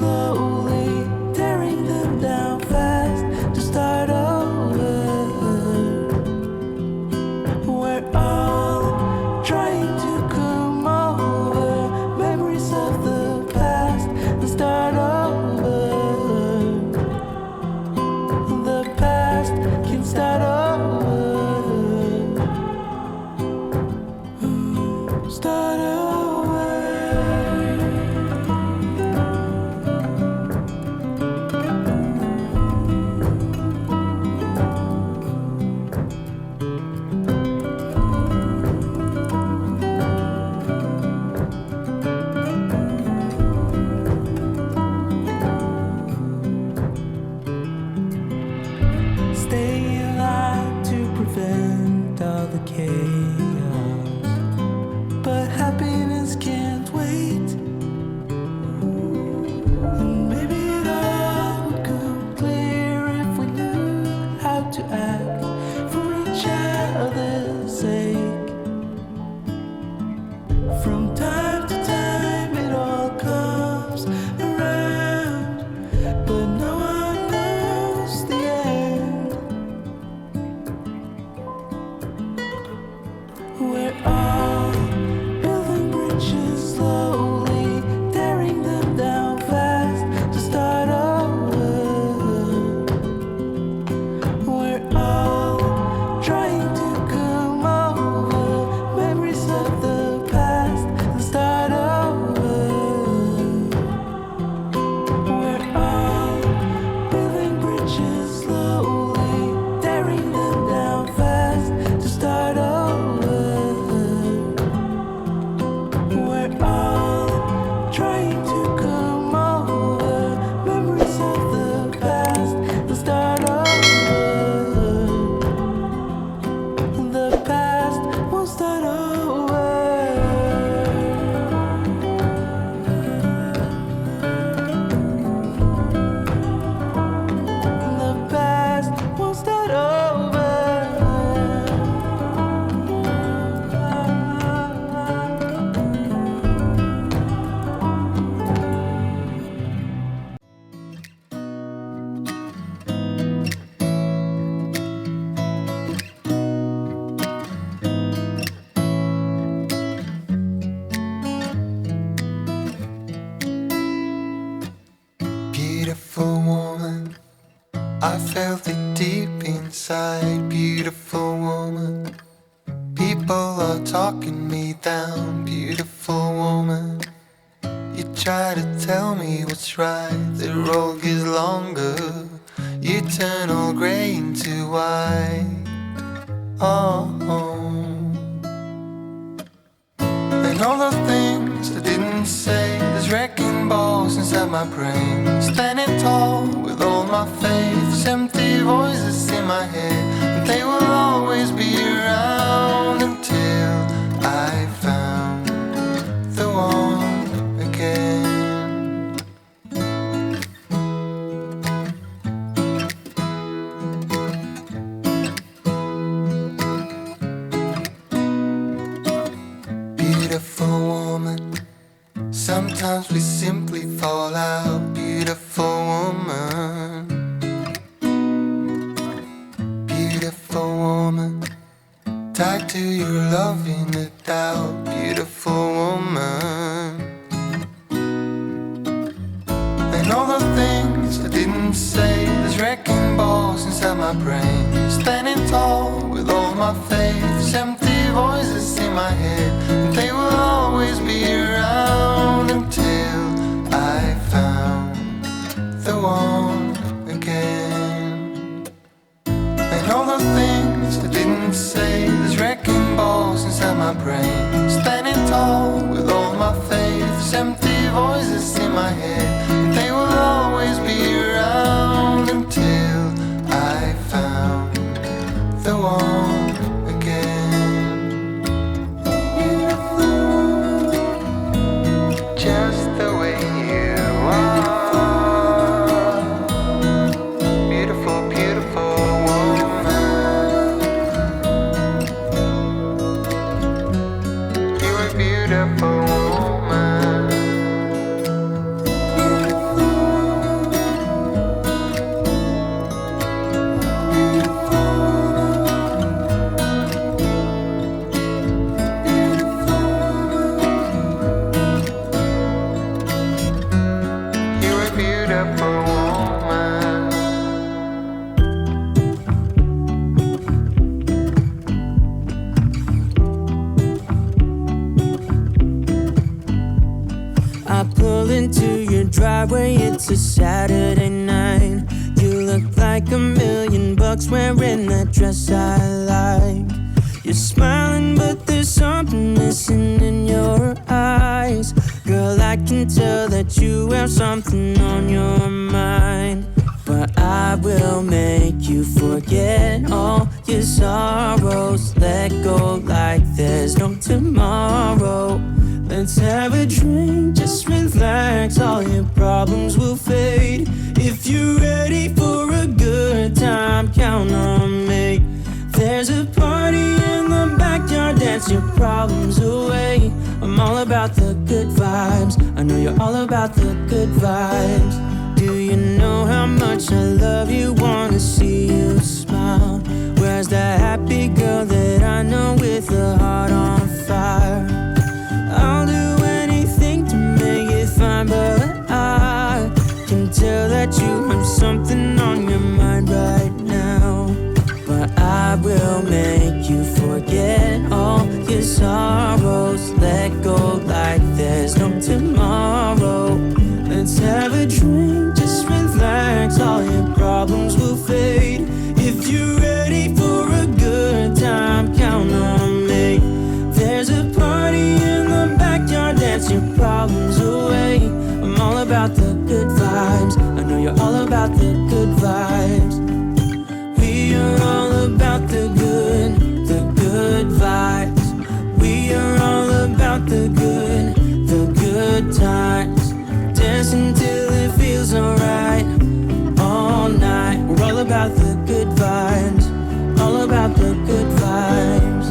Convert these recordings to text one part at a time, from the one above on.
slowly, tearing them down fast to start over. We're all trying to come over memories of the past and start over. The past can start over. Start over. Stay alive to prevent all the chaos, but happiness can't wait. And maybe it all would come clear if we knew how to act for each other's sake. From time to time it all comes around, but no one knows the end. We're all building bridges slowly, tearing them down fast to start over. We're all trying to come over memories of the past and start over. We're all building bridges slowly, tearing them down fast to start over. We're all trying to come over memories of the past and start over. The past will start over. The past will start over. Beautiful woman, I felt it deep inside. Beautiful woman, people are talking me down. Beautiful woman, you try to tell me what's right. The road gets longer, you turn all grey into white. Oh, and all the things I didn't say, there's wrecking balls inside my brain. Standing tall with all my faith, there's empty voices in my head, and they will always be around until I found the one again. Beautiful woman, sometimes we simply fall out. Beautiful woman, beautiful woman, tied to your love in the doubt. Beautiful woman, and all the things I didn't say, there's wrecking balls inside my brain. Standing tall with all my faith, there's empty voices in my head, and they will always be around until I found the one again. And all the things I didn't say, there's wrecking balls inside my brain. Standing tall with all my faith, there's empty voices in my head, and they will always be around until I found the one again. way it's a Saturday night. You look like $1,000,000 wearing that dress I like. You're smiling, but there's something missing in your eyes. Girl, I can tell that you have something on your mind. But I will make you forget all your sorrows. Let go like there's no tomorrow. Let's have a drink, just relax, all your problems will fade. If you're ready for a good time, count on me. There's a party in the backyard, dance your problems away. I'm all about the good vibes, I know you're all about the good vibes. Do you know how much I love you, wanna see you smile? Where's that happy girl that I know with a heart on fire? I'll do anything to make it fine, but I can tell that you have something on your mind right now. But I will make you forget all your sorrows. Let go like there's no tomorrow. Let's have a drink, just relax, all your problems will fade. If you're ready for a good time, count on me. There's a party in the backyard, dance your problems away. I'm all about the good vibes, I know you're all about the good vibes. We are all about the good vibes. We are all about the good times. Dancing till it feels alright, all night. We're all about the good vibes, all about the good vibes.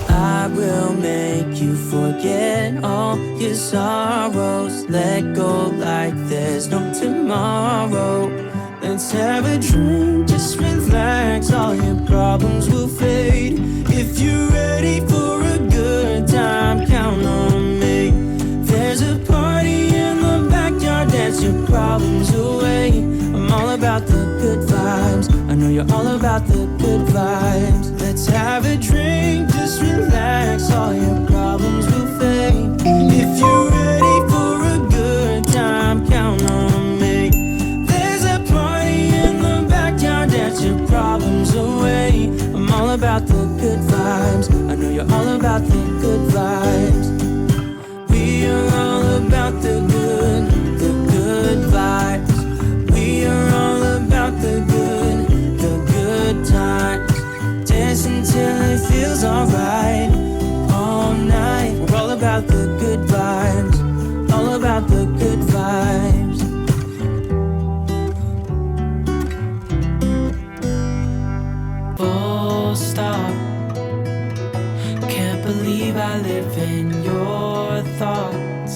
I will make you forget all your sorrows. Let go like there's no tomorrow. Let's have a drink, just relax, all your problems will fade. If you're ready for a good time, count on me. There's a party in the backyard, dance your problems away. I'm all about the good vibes, I know you're all about the good vibes. Let's have a drink, just relax, all your problems will fade. If you're ready for a good time, count on me. There's a party in the backyard, dance your problems away. I'm all about the good vibes, I know you're all about the good vibes. We are all about the good vibes. We are all about the good times. Dancing till it feels alright, all night. We're all about the good vibes, all about the good vibes. Full stop. Can't believe I live in your thoughts.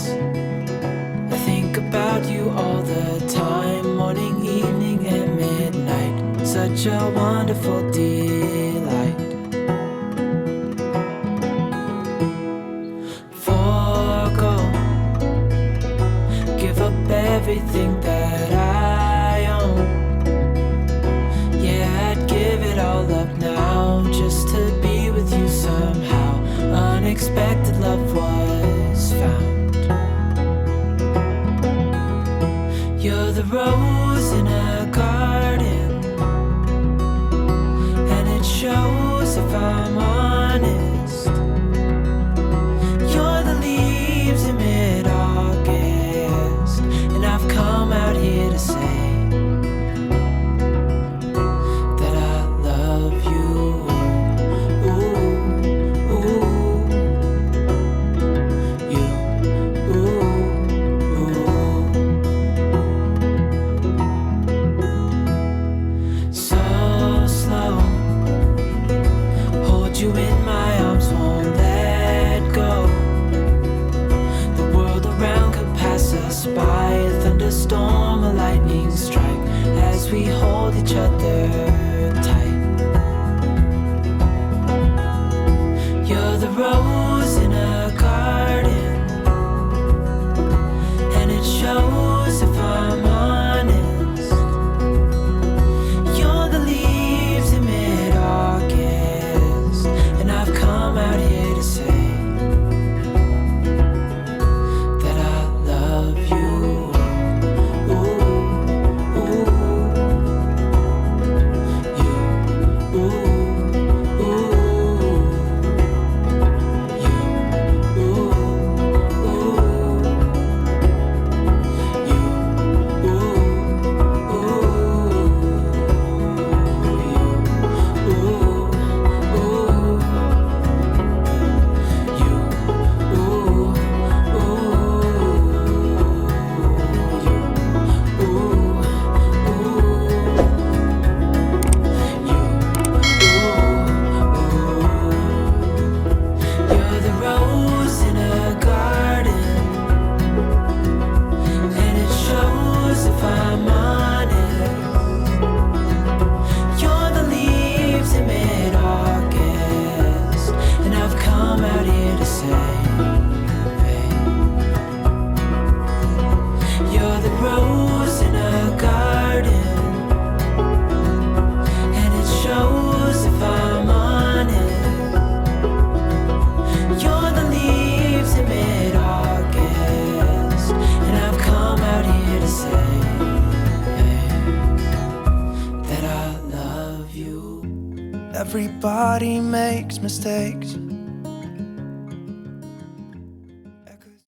I think about you all the time, morning, evening, and midnight. Such a wonderful delight. Forgo, give up everything that I own. Yeah, I'd give it all up now, just to be with you somehow. Unexpected love was found. You're the rose in a garden, and it shows if I'm honest. You're the leaves in mid-August, and I've come out here to say that I love you. Storm, a lightning strike as we hold each other tight. You're the rose in a garden, and it shows if I'm honest. You're the leaves in mid-August, and I've come out here to say that I love you. Everybody makes mistakes.